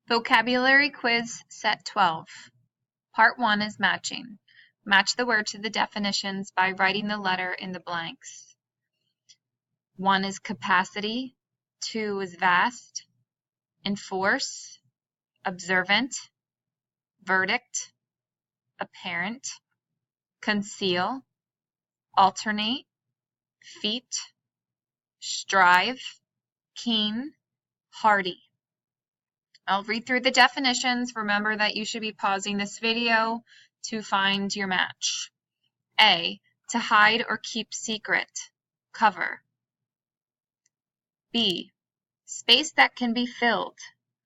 Vocabulary Quiz Set 12. Part 1 is matching. Match the word to the definitions by writing the letter in the blanks. 1 is capacity, 2 is vast, enforce, observant, verdict, apparent, conceal, alternate, feat, strive, keen, hardy. I'll read through the definitions. Remember that you should be pausing this video to find your match. A, to hide or keep secret, cover. B, space that can be filled,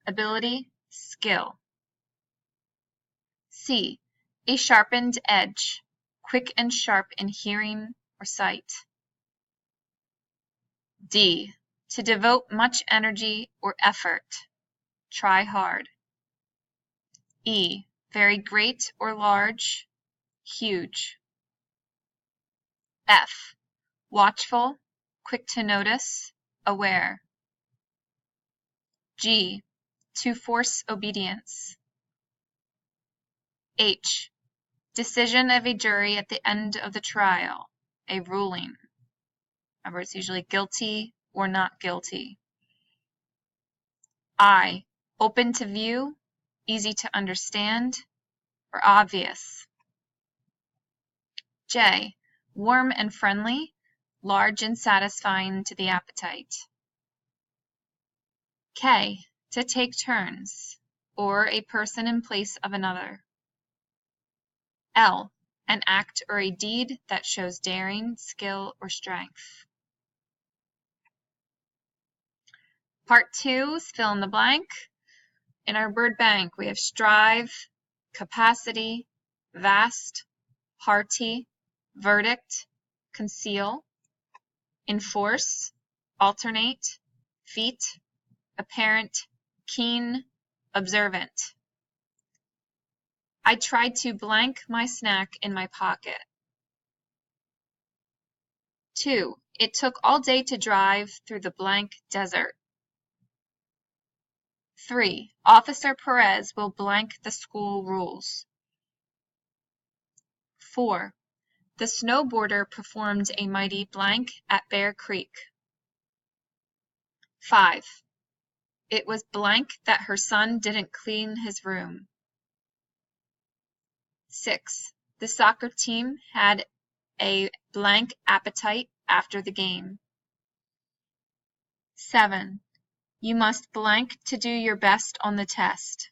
ability, skill. C, a sharpened edge, quick and sharp in hearing or sight. D, to devote much energy or effort, try hard. E, very great or large, huge. F, watchful, quick to notice, aware. G, to force obedience. H, decision of a jury at the end of the trial, a ruling. Remember, it's usually guilty or not guilty. I, open to view, easy to understand, or obvious. J, warm and friendly, large and satisfying to the appetite. K, to take turns, or a person in place of another. L, an act or a deed that shows daring, skill, or strength. Part 2 is fill in the blank. In our word bank, we have strive, capacity, vast, hearty, verdict, conceal, enforce, alternate, feat, apparent, keen, observant. I tried to blank my snack in my pocket. 2. It took all day to drive through the blank desert. 3. Officer Perez will blank the school rules. 4. The snowboarder performed a mighty blank at Bear Creek. 5. It was blank that her son didn't clean his room. 6. The soccer team had a blank appetite after the game. 7. You must blank to do your best on the test.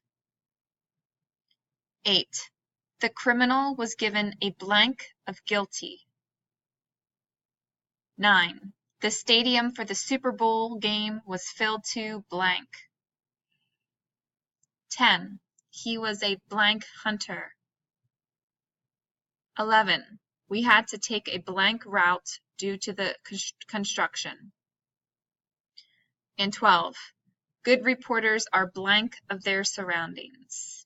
8. The criminal was given a blank of guilty. 9. The stadium for the Super Bowl game was filled to blank. 10. He was a blank hunter. 11. We had to take a blank route due to the construction. And 12. Good reporters are blank of their surroundings.